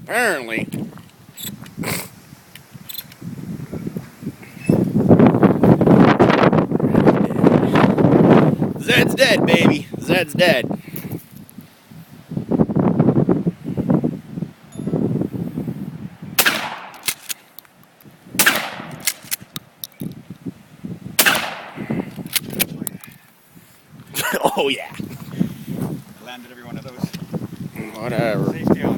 Apparently. Zed's dead, baby. Zed's dead. Oh, yeah. Landed every one of those. Whatever. Safety on.